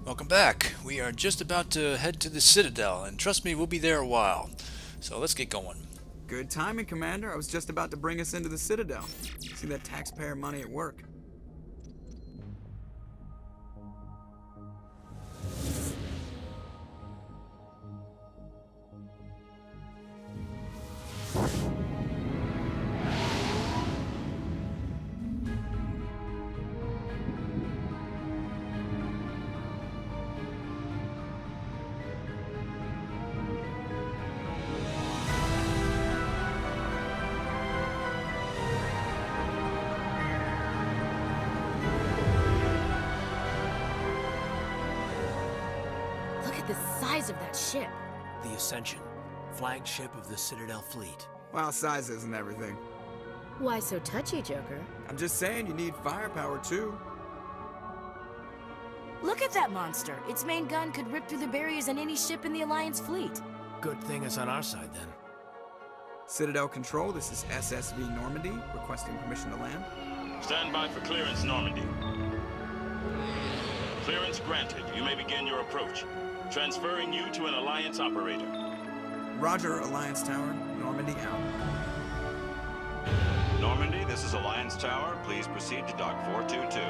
Welcome back. We are just about to head to the Citadel, and trust me, we'll be there a while. So let's get going. Good timing, Commander. I was just about to bring us into the Citadel. See that taxpayer money at work. Look at the size of that ship. The Ascension, flagship of the Citadel fleet. Well, size isn't everything. Why so touchy, Joker? I'm just saying you need firepower too. Look at that monster. Its main gun could rip through the barriers in any ship in the Alliance fleet. Good thing it's on our side then. Citadel Control, this is SSV Normandy, requesting permission to land. Stand by for clearance, Normandy. Clearance granted. You may begin your approach. Transferring you to an Alliance operator. Roger, Alliance Tower, Normandy out. Normandy, this is Alliance Tower. Please proceed to Dock 422.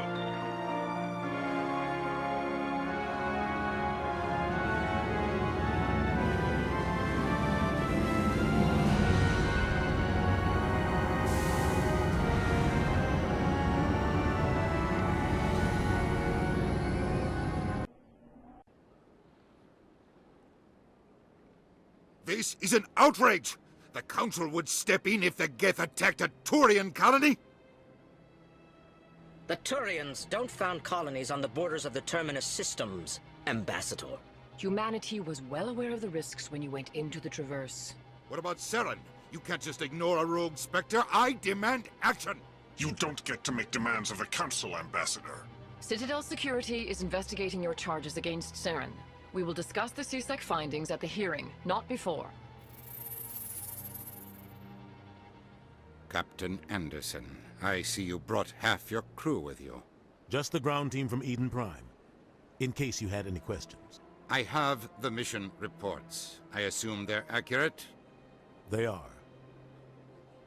This is an outrage! The Council would step in if the Geth attacked a Turian colony? The Turians don't found colonies on the borders of the Terminus systems, Ambassador. Humanity was well aware of the risks when you went into the Traverse. What about Seren? You can't just ignore a rogue Spectre. I demand action! You don't get to make demands of the Council, Ambassador. Citadel Security is investigating your charges against Saren. We will discuss the CSEC findings at the hearing, not before. Captain Anderson, I see you brought half your crew with you. Just the ground team from Eden Prime, in case you had any questions. I have the mission reports. I assume they're accurate? They are.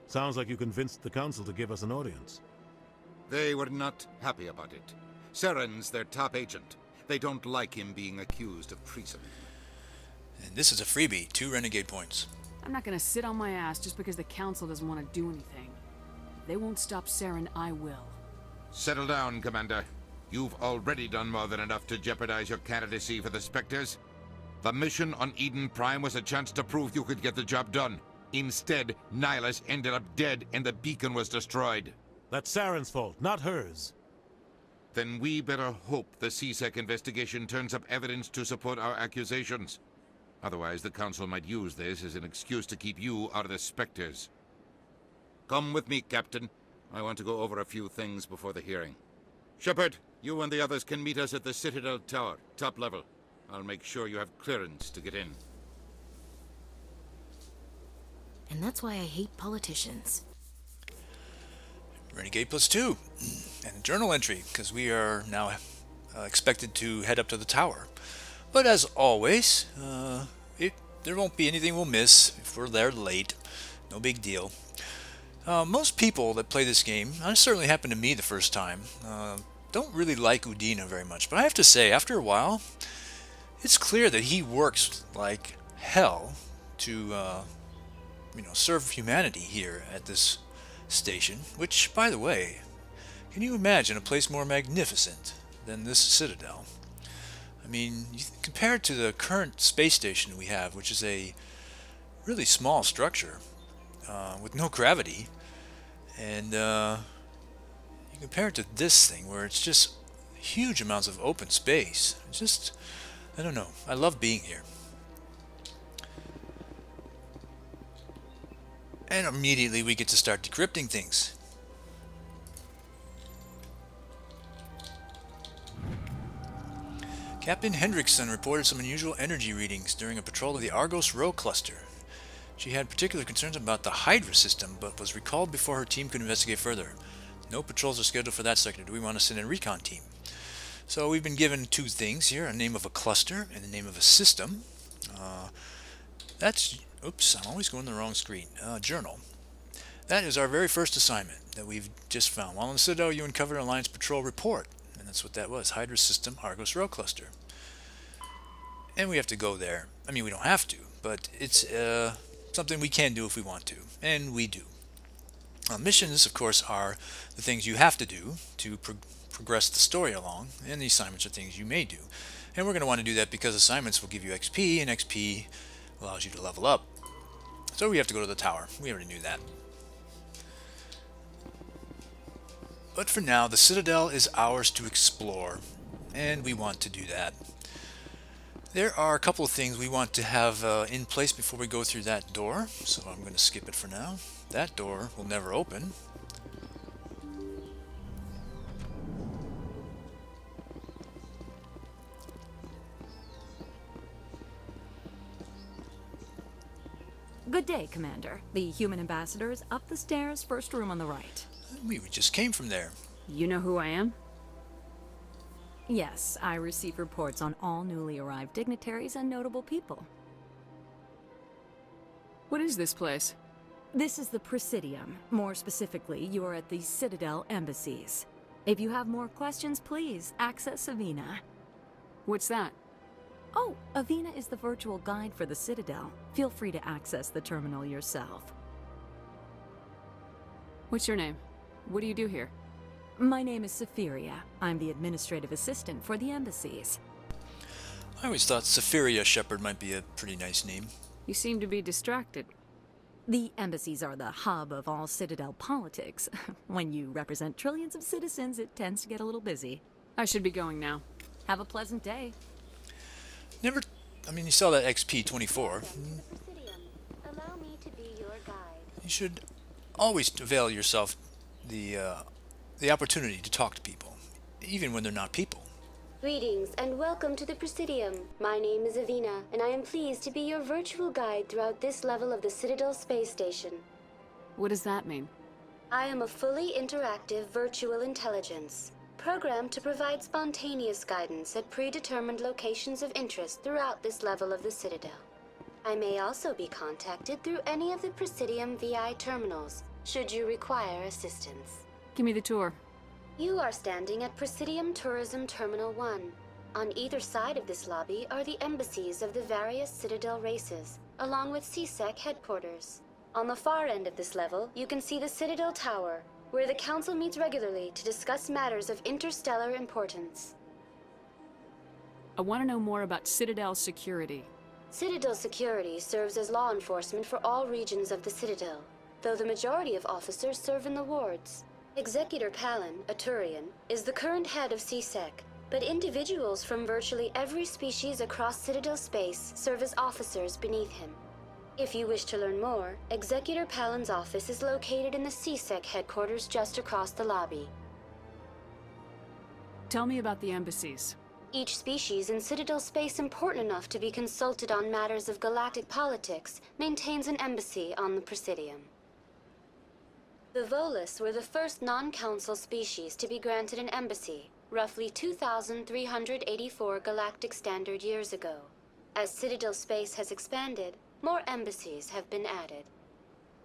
Sounds like you convinced the Council to give us an audience. They were not happy about it. Seren's their top agent. They don't like him being accused of treason. And this is a freebie, 2 renegade points. I'm not gonna sit on my ass just because the Council doesn't want to do anything. If they won't stop Saren, I will. Settle down, Commander. You've already done more than enough to jeopardize your candidacy for the Spectres. The mission on Eden Prime was a chance to prove you could get the job done. Instead, Nihilus ended up dead and the beacon was destroyed. That's Saren's fault, not hers. Then we better hope the CSEC investigation turns up evidence to support our accusations. Otherwise, the Council might use this as an excuse to keep you out of the Spectres. Come with me, Captain. I want to go over a few things before the hearing. Shepard, you and the others can meet us at the Citadel Tower, top level. I'll make sure you have clearance to get in. And that's why I hate politicians. Renegade +2. And a journal entry, because we are now expected to head up to the tower. But as always, there won't be anything we'll miss if we're there late. No big deal. Most people that play this game, and it certainly happened to me the first time, don't really like Udina very much. But I have to say, after a while, it's clear that he works like hell to serve humanity here at this station. Which, by the way, can you imagine a place more magnificent than this Citadel? I mean, compared to the current space station we have, which is a really small structure with no gravity, and you compare it to this thing where it's just huge amounts of open space. It's just, I don't know, I love being here. And immediately we get to start decrypting things. Captain Hendrickson reported some unusual energy readings during a patrol of the Argos Rho cluster. She had particular concerns about the Hydra system, but was recalled before her team could investigate further. No patrols are scheduled for that sector. Do we want to send a recon team? So we've been given two things here, a name of a cluster and the name of a system. That's, oops, I'm always going to the wrong screen. Journal. That is our very first assignment that we've just found. While in the Citadel, you uncovered an Alliance Patrol report. And that's what that was, Hydra System Argos Row Cluster. And we have to go there. I mean, we don't have to, but it's something we can do if we want to. And we do. Missions, of course, are the things you have to do to progress the story along, and the assignments are things you may do. And we're going to want to do that because assignments will give you XP, and XP allows you to level up. So we have to go to the tower. We already knew that. But for now, the Citadel is ours to explore, and we want to do that. There are a couple of things we want to have in place before we go through that door, so I'm going to skip it for now. That door will never open. Good day, Commander. The human ambassador is up the stairs, first room on the right. We just came from there. You know who I am? Yes, I receive reports on all newly arrived dignitaries and notable people. What is this place? This is the Presidium. More specifically, you are at the Citadel embassies. If you have more questions, please access Avina. What's that? Oh, Avina is the virtual guide for the Citadel. Feel free to access the terminal yourself. What's your name? What do you do here? My name is Safiria. I'm the administrative assistant for the embassies. I always thought Safiria Shepherd might be a pretty nice name. You seem to be distracted. The embassies are the hub of all Citadel politics. When you represent trillions of citizens, it tends to get a little busy. I should be going now. Have a pleasant day. I mean, you saw that XP 24. Allow me to be your guide. You should always avail yourself the opportunity to talk to people, even when they're not people. Greetings and welcome to the Presidium. My name is Avina, and I am pleased to be your virtual guide throughout this level of the Citadel space station. What does that mean? I am a fully interactive virtual intelligence, programmed to provide spontaneous guidance at predetermined locations of interest throughout this level of the Citadel. I may also be contacted through any of the Presidium VI terminals, should you require assistance. Give me the tour. You are standing at Presidium Tourism Terminal 1. On either side of this lobby are the embassies of the various Citadel races, along with CSEC headquarters. On the far end of this level, you can see the Citadel Tower, where the Council meets regularly to discuss matters of interstellar importance. I want to know more about Citadel security. Citadel security serves as law enforcement for all regions of the Citadel, though the majority of officers serve in the wards. Executor Palin, a Turian, is the current head of CSEC, but individuals from virtually every species across Citadel space serve as officers beneath him. If you wish to learn more, Executor Palin's office is located in the CSEC headquarters just across the lobby. Tell me about the embassies. Each species in Citadel space important enough to be consulted on matters of galactic politics maintains an embassy on the Presidium. The Volus were the first non-council species to be granted an embassy, roughly 2,384 galactic standard years ago. As Citadel space has expanded, more embassies have been added.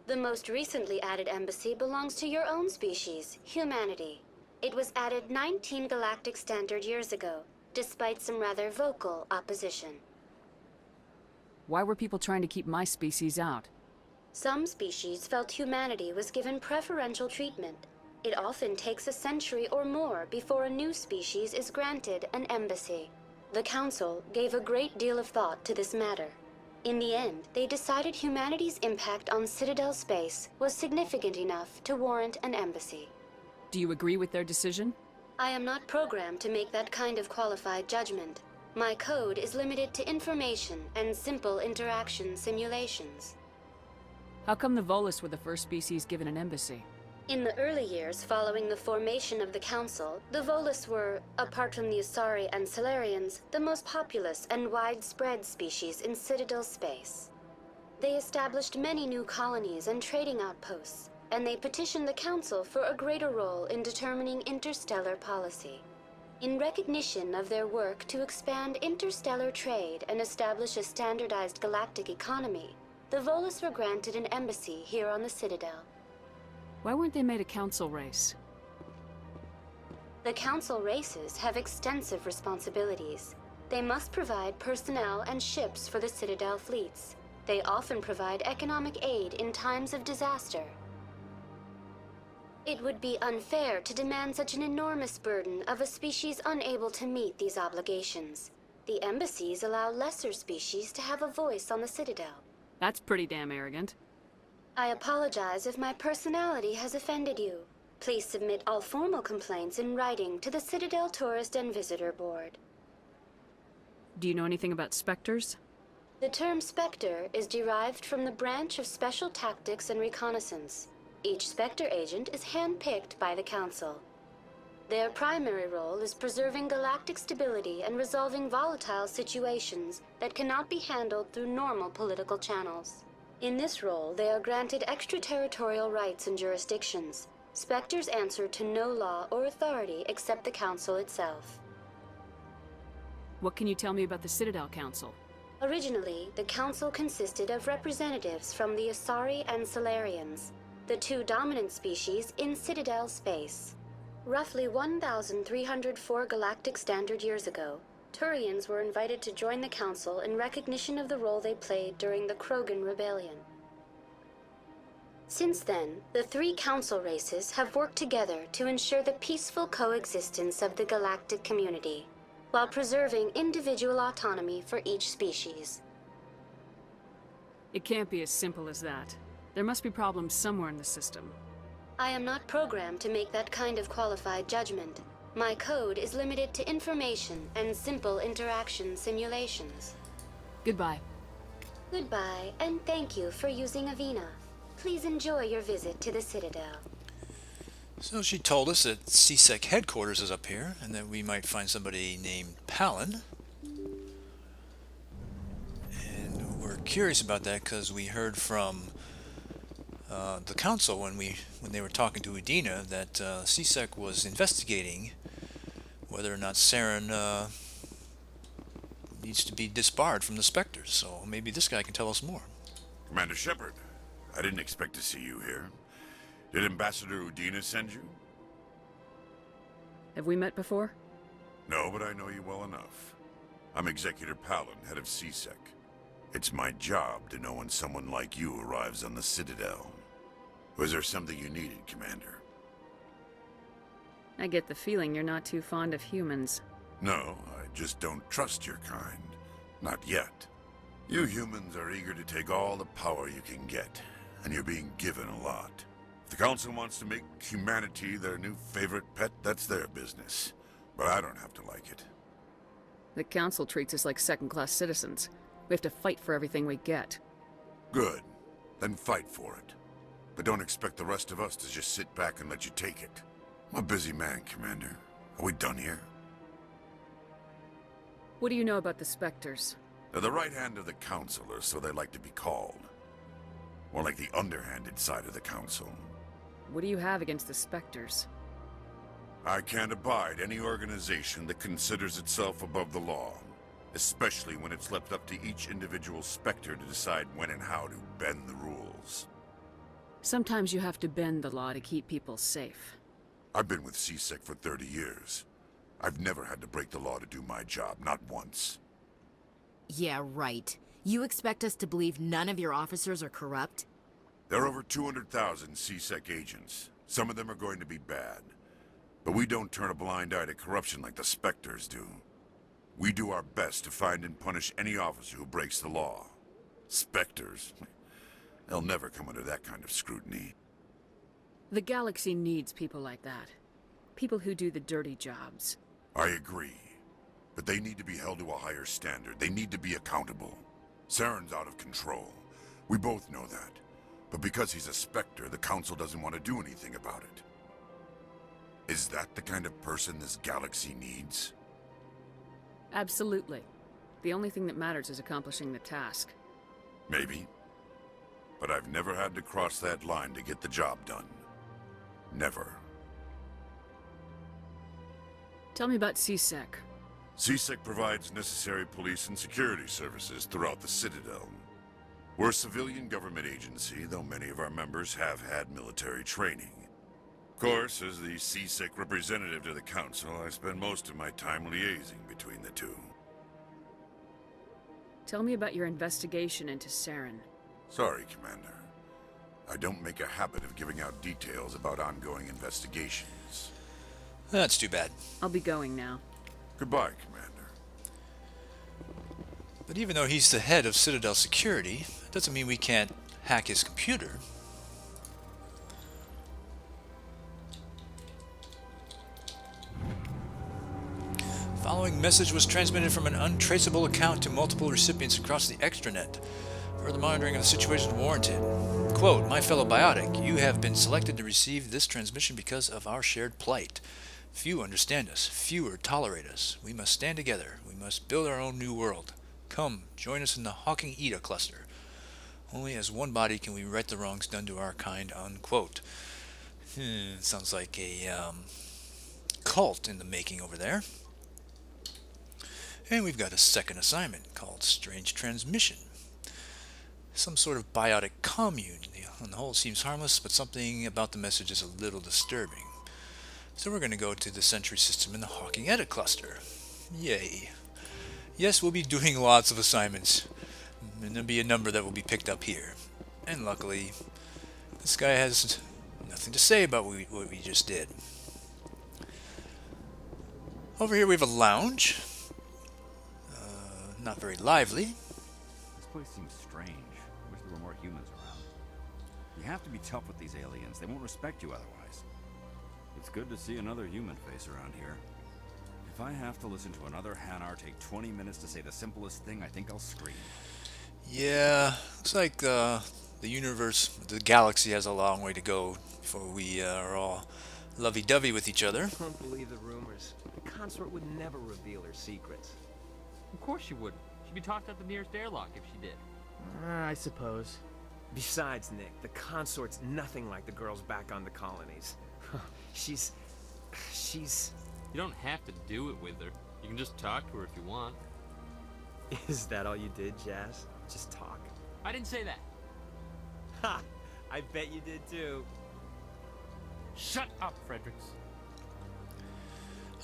The most recently added embassy belongs to your own species, humanity. It was added 19 galactic standard years ago, despite some rather vocal opposition. Why were people trying to keep my species out? Some species felt humanity was given preferential treatment. It often takes a century or more before a new species is granted an embassy. The Council gave a great deal of thought to this matter. In the end, they decided humanity's impact on Citadel space was significant enough to warrant an embassy. Do you agree with their decision? I am not programmed to make that kind of qualified judgment. My code is limited to information and simple interaction simulations. How come the Volus were the first species given an embassy? In the early years following the formation of the Council, the Volus were, apart from the Asari and Solarians, the most populous and widespread species in Citadel space. They established many new colonies and trading outposts, and they petitioned the Council for a greater role in determining interstellar policy. In recognition of their work to expand interstellar trade and establish a standardized galactic economy, the Volus were granted an embassy here on the Citadel. Why weren't they made a council race? The council races have extensive responsibilities. They must provide personnel and ships for the Citadel fleets. They often provide economic aid in times of disaster. It would be unfair to demand such an enormous burden of a species unable to meet these obligations. The embassies allow lesser species to have a voice on the Citadel. That's pretty damn arrogant. I apologize if my personality has offended you. Please submit all formal complaints in writing to the Citadel Tourist and Visitor Board. Do you know anything about specters? The term Spectre is derived from the branch of Special Tactics and Reconnaissance. Each Spectre agent is handpicked by the Council. Their primary role is preserving galactic stability and resolving volatile situations that cannot be handled through normal political channels. In this role, they are granted extraterritorial rights and jurisdictions. Spectres answer to no law or authority except the Council itself. What can you tell me about the Citadel Council? Originally, the Council consisted of representatives from the Asari and Solarians, the two dominant species in Citadel space. Roughly 1,304 galactic standard years ago, Turians were invited to join the Council in recognition of the role they played during the Krogan Rebellion. Since then, the three council races have worked together to ensure the peaceful coexistence of the galactic community, while preserving individual autonomy for each species. It can't be as simple as that. There must be problems somewhere in the system. I am not programmed to make that kind of qualified judgment. My code is limited to information and simple interaction simulations. Goodbye. Goodbye, and thank you for using Avina. Please enjoy your visit to the Citadel. So she told us that CSEC headquarters is up here, and that we might find somebody named Palin. And we're curious about that because we heard from the council when they were talking to Udina that CSEC was investigating whether or not Saren needs to be disbarred from the Spectres. So maybe this guy can tell us more. Commander Shepard, I didn't expect to see you here. Did Ambassador Udina send you? Have we met before? No, but I know you well enough. I'm Executor Palin, head of CSEC. It's my job to know when someone like you arrives on the Citadel. Was there something you needed, Commander? I get the feeling you're not too fond of humans. No, I just don't trust your kind. Not yet. You humans are eager to take all the power you can get, and you're being given a lot. If the Council wants to make humanity their new favorite pet, that's their business. But I don't have to like it. The Council treats us like second-class citizens. We have to fight for everything we get. Good. Then fight for it. But don't expect the rest of us to just sit back and let you take it. I'm a busy man, Commander. Are we done here? What do you know about the Spectres? They're the right hand of the Council, or so they like to be called. More like the underhanded side of the Council. What do you have against the Spectres? I can't abide any organization that considers itself above the law. Especially when it's left up to each individual Spectre to decide when and how to bend the rules. Sometimes you have to bend the law to keep people safe. I've been with CSEC for 30 years. I've never had to break the law to do my job, not once. Yeah, right. You expect us to believe none of your officers are corrupt? There are over 200,000 CSEC agents. Some of them are going to be bad. But we don't turn a blind eye to corruption like the Spectres do. We do our best to find and punish any officer who breaks the law. Spectres? They'll never come under that kind of scrutiny. The galaxy needs people like that. People who do the dirty jobs. I agree. But they need to be held to a higher standard. They need to be accountable. Saren's out of control. We both know that. But because he's a Spectre, the Council doesn't want to do anything about it. Is that the kind of person this galaxy needs? Absolutely. The only thing that matters is accomplishing the task. Maybe. But I've never had to cross that line to get the job done. Never. Tell me about CSEC. CSEC provides necessary police and security services throughout the Citadel. We're a civilian government agency, though many of our members have had military training. Of course, as the CSEC representative to the Council, I spend most of my time liaising between the two. Tell me about your investigation into Saren. Sorry, Commander. I don't make a habit of giving out details about ongoing investigations. That's too bad. I'll be going now. Goodbye, Commander. But even though he's the head of Citadel security, it doesn't mean we can't hack his computer. Following message was transmitted from an untraceable account to multiple recipients across the extranet. Further monitoring of the situation is warranted. Quote, "My fellow biotic, you have been selected to receive this transmission because of our shared plight. Few understand us, fewer tolerate us. We must stand together. We must build our own new world. Come, join us in the Hawking Eda cluster. Only as one body can we right the wrongs done to our kind," unquote. Sounds like a cult in the making over there. And we've got a second assignment called Strange Transmission. Some sort of biotic commune. On the whole, it seems harmless, but something about the message is a little disturbing. So we're going to go to the Sentry system in the Hawking Edit cluster. Yay. Yes, we'll be doing lots of assignments. And there'll be a number that will be picked up here. And luckily, this guy has nothing to say about what we just did. Over here we have a lounge. Not very lively. This place seems strange. Wish there were more humans around. You have to be tough with these aliens. They won't respect you otherwise. It's good to see another human face around here. If I have to listen to another Hanar take 20 minutes to say the simplest thing, I think I'll scream. Yeah, looks like the universe, the galaxy has a long way to go before we are all lovey-dovey with each other. Don't believe the rumors. The consort would never reveal her secrets. Of course she wouldn't. She'd be tossed out the nearest airlock if she did. I suppose. Besides, Nick, the consort's nothing like the girls back on the colonies. She's... You don't have to do it with her. You can just talk to her if you want. Is that all you did, Jazz? Just talk? I didn't say that. Ha! I bet you did too. Shut up, Fredericks.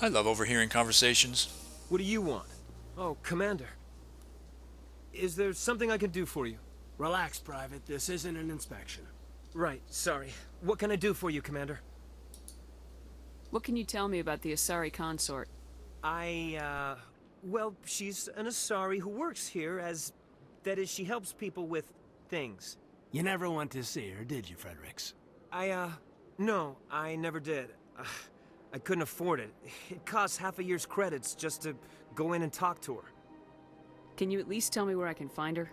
I love overhearing conversations. What do you want? Oh, Commander. Is there something I can do for you? Relax, Private. This isn't an inspection. Right, sorry. What can I do for you, Commander? What can you tell me about the Asari consort? Well, she's an Asari who works here as... That is, she helps people with things. You never went to see her, did you, Fredericks? No, I never did. I couldn't afford it. It costs half a year's credits just to go in and talk to her. Can you at least tell me where I can find her?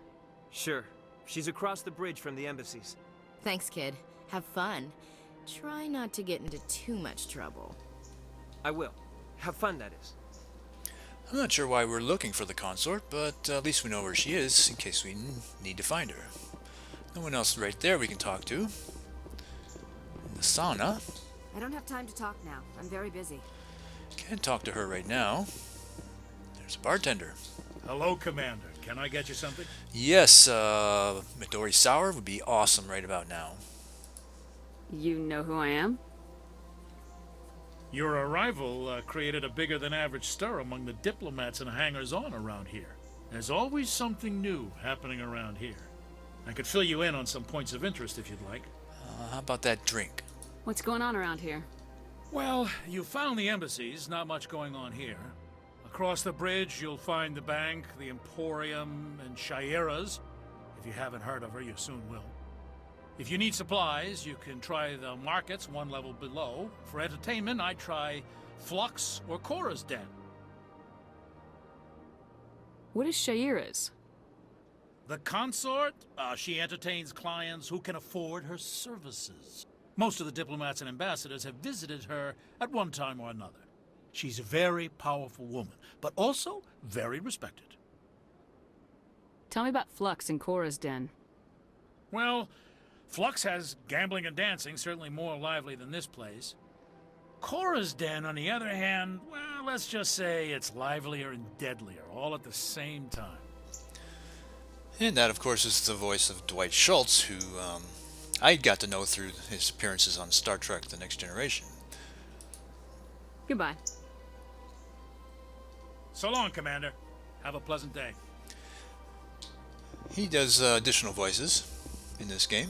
Sure. She's across the bridge from the embassies. Thanks, kid. Have fun. Try not to get into too much trouble. I will. Have fun, that is. I'm not sure why we're looking for the consort, but at least we know where she is in case we need to find her. No one else right there we can talk to. In the sauna. I don't have time to talk now. I'm very busy. Can't talk to her right now. There's a bartender. Hello, Commander. Can I get you something? Yes, Midori Sour would be awesome right about now. You know who I am? Your arrival created a bigger-than-average stir among the diplomats and hangers-on around here. There's always something new happening around here. I could fill you in on some points of interest if you'd like. How about that drink? What's going on around here? Well, you found the embassies, not much going on here. Across the bridge, you'll find the bank, the Emporium, and Shaira's. If you haven't heard of her, you soon will. If you need supplies, you can try the markets one level below. For entertainment, I'd try Flux or Cora's Den. What is Shaira's? The consort? She entertains clients who can afford her services. Most of the diplomats and ambassadors have visited her at one time or another. She's a very powerful woman, but also very respected. Tell me about Flux and Cora's Den. Well, Flux has gambling and dancing, certainly more lively than this place. Cora's Den, on the other hand, well, let's just say it's livelier and deadlier, all at the same time. And that, of course, is the voice of Dwight Schultz, who I got to know through his appearances on Star Trek The Next Generation. Goodbye. So long, Commander. Have a pleasant day. He does additional voices in this game.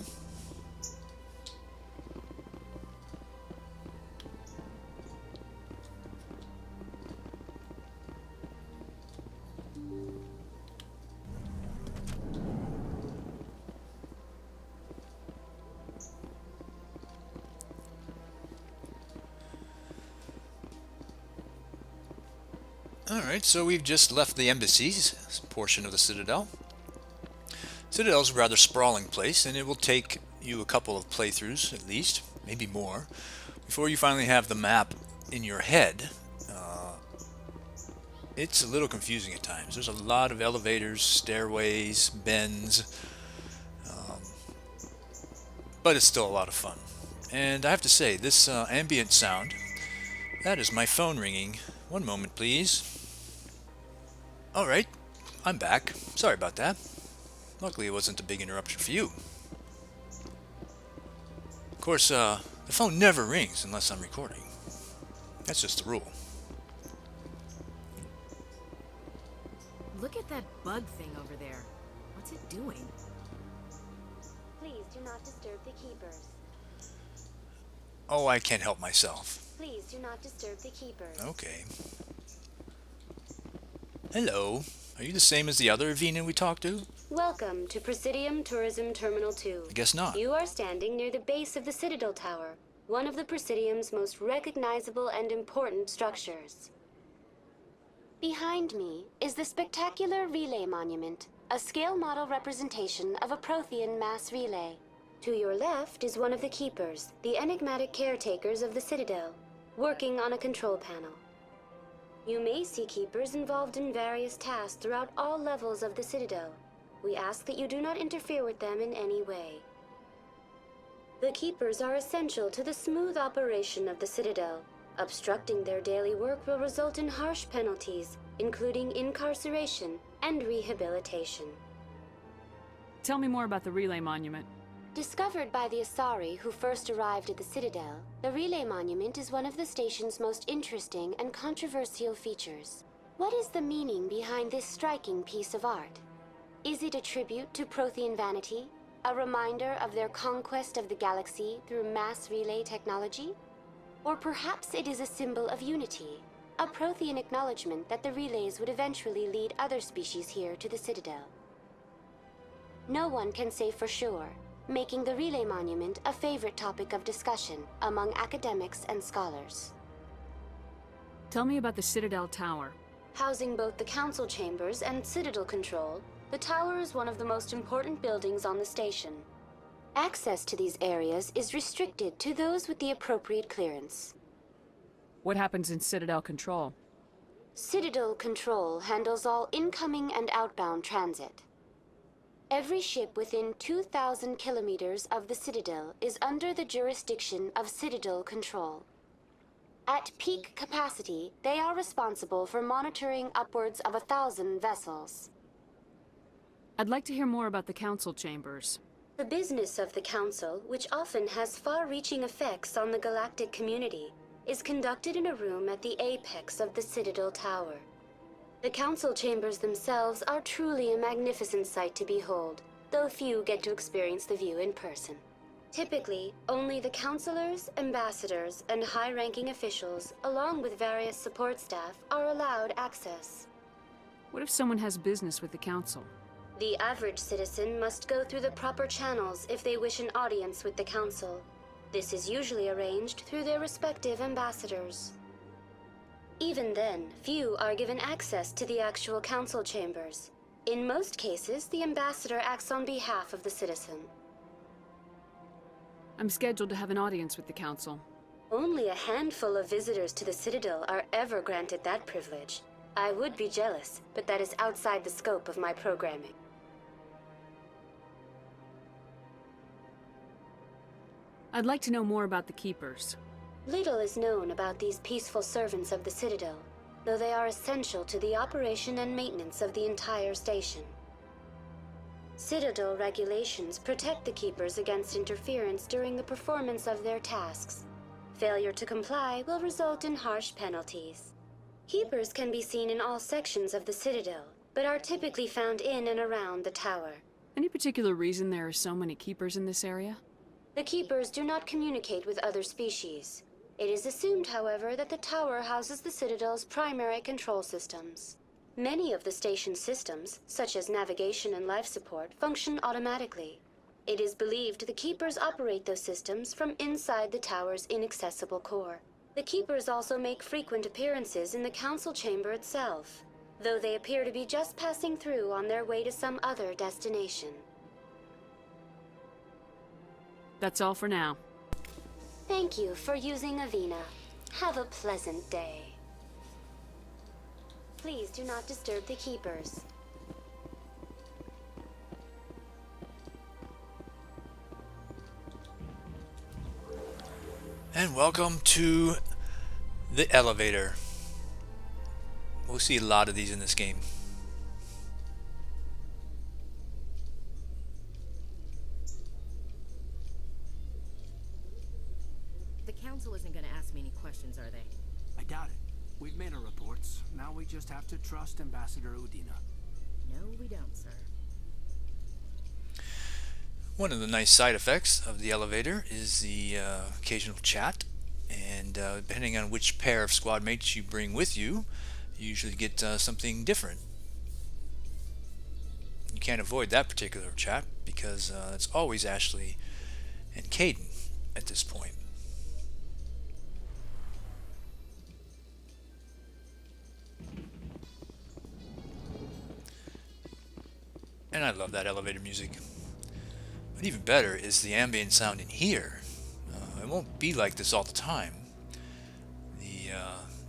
Alright, so we've just left the embassies portion of the Citadel. Citadel is a rather sprawling place, and it will take you a couple of playthroughs at least, maybe more, before you finally have the map in your head. It's a little confusing at times. There's a lot of elevators, stairways, bends, but it's still a lot of fun. And I have to say, this ambient sound, that is my phone ringing. One moment, please. Alright, I'm back. Sorry about that. Luckily it wasn't a big interruption for you. Of course, the phone never rings unless I'm recording. That's just the rule. Look at that bug thing over there. What's it doing? Please do not disturb the keepers. Oh, I can't help myself. Please do not disturb the keepers. Okay. Hello. Are you the same as the other Avena we talked to? Welcome to Presidium Tourism Terminal 2. I guess not. You are standing near the base of the Citadel Tower, one of the Presidium's most recognizable and important structures. Behind me is the spectacular Relay Monument, a scale model representation of a Prothean mass relay. To your left is one of the Keepers, the enigmatic caretakers of the Citadel, working on a control panel. You may see Keepers involved in various tasks throughout all levels of the Citadel. We ask that you do not interfere with them in any way. The Keepers are essential to the smooth operation of the Citadel. Obstructing their daily work will result in harsh penalties, including incarceration and rehabilitation. Tell me more about the Relay Monument. Discovered by the Asari who first arrived at the Citadel, the Relay Monument is one of the station's most interesting and controversial features. What is the meaning behind this striking piece of art? Is it a tribute to Prothean vanity? A reminder of their conquest of the galaxy through mass relay technology? Or perhaps it is a symbol of unity, a Prothean acknowledgement that the relays would eventually lead other species here to the Citadel. No one can say for sure, making the Relay Monument a favorite topic of discussion among academics and scholars. Tell me about the Citadel Tower. Housing both the council chambers and Citadel control, the tower is one of the most important buildings on the station. Access to these areas is restricted to those with the appropriate clearance. What happens in Citadel Control? Citadel Control handles all incoming and outbound transit. Every ship within 2,000 kilometers of the Citadel is under the jurisdiction of Citadel Control. At peak capacity, they are responsible for monitoring upwards of 1,000 vessels. I'd like to hear more about the council chambers. The business of the Council, which often has far-reaching effects on the galactic community, is conducted in a room at the apex of the Citadel Tower. The Council chambers themselves are truly a magnificent sight to behold, though few get to experience the view in person. Typically, only the councilors, ambassadors, and high-ranking officials, along with various support staff, are allowed access. What if someone has business with the council? The average citizen must go through the proper channels if they wish an audience with the Council. This is usually arranged through their respective ambassadors. Even then, few are given access to the actual Council chambers. In most cases, the ambassador acts on behalf of the citizen. I'm scheduled to have an audience with the council. Only a handful of visitors to the Citadel are ever granted that privilege. I would be jealous, but that is outside the scope of my programming. I'd like to know more about the Keepers. Little is known about these peaceful servants of the Citadel. though they are essential to the operation and maintenance of the entire station. Citadel regulations protect the Keepers against interference during the performance of their tasks. Failure to comply will result in harsh penalties. Keepers can be seen in all sections of the Citadel, but are typically found in and around the tower. Any particular reason there are so many Keepers in this area? The Keepers do not communicate with other species. It is assumed, however, that the tower houses the Citadel's primary control systems. Many of the station's systems, such as navigation and life support, function automatically. It is believed the Keepers operate those systems from inside the tower's inaccessible core. The Keepers also make frequent appearances in the council chamber itself, though they appear to be just passing through on their way to some other destination. That's all for now. Thank you for using Avina. Have a pleasant day. Please do not disturb the Keepers. And welcome to the elevator. We'll see a lot of these in this game. The council isn't going to ask me any questions, are they? I doubt it. We've made our reports. Now we just have to trust Ambassador Udina. No, we don't, sir. One of the nice side effects of the elevator is the occasional chat, and depending on which pair of squad mates you bring with you, you usually get something different. You can't avoid that particular chat because it's always Ashley and Caden at this point. And I love that elevator music. But even better is the ambient sound in here. It won't be like this all the time.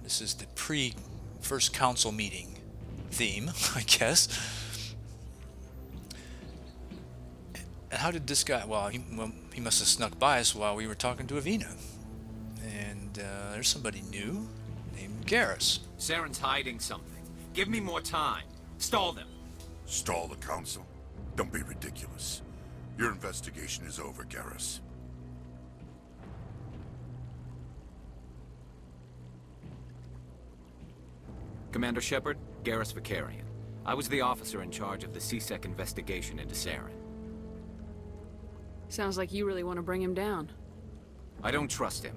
This is the pre-first council meeting theme, I guess. And how did this guy... Well, he must have snuck by us while we were talking to Avina. And there's somebody new named Garrus. Saren's hiding something. Give me more time. Stall them. Stall the council? Don't be ridiculous. Your investigation is over, Garrus. Commander Shepard, Garrus Vicarian. I was the officer in charge of the CSEC investigation into Saren. Sounds like you really want to bring him down. I don't trust him.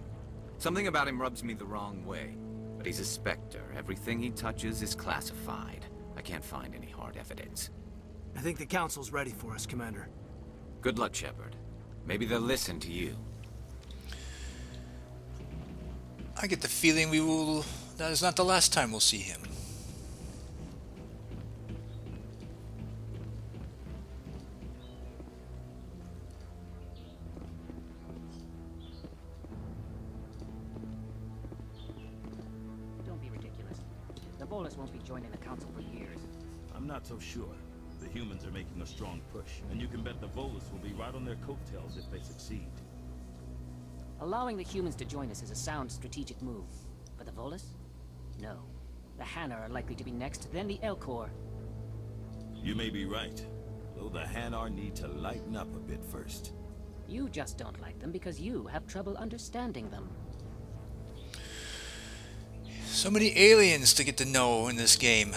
Something about him rubs me the wrong way. But he's a Spectre. Everything he touches is classified. I can't find any hard evidence. I think the council's ready for us, Commander. Good luck, Shepard. Maybe they'll listen to you. I get the feeling that is not the last time we'll see him. Don't be ridiculous. The Volus won't be joining the council for years. I'm not so sure. The humans are making a strong push, and you can bet the Volus will be right on their coattails if they succeed. Allowing the humans to join us is a sound strategic move. But the Volus? No. The Hanar are likely to be next, then the Elcor. You may be right, though the Hanar need to lighten up a bit first. You just don't like them because you have trouble understanding them. So many aliens to get to know in this game.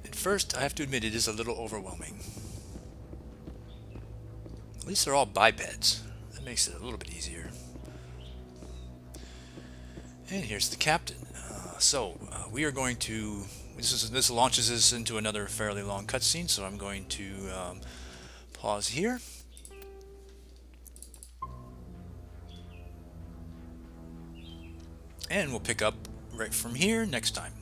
At first, I have to admit it is a little overwhelming. At least they're all bipeds. That makes it a little bit easier. And here's the captain. We are going to... This launches us into another fairly long cutscene, so I'm going to pause here. And we'll pick up right from here next time.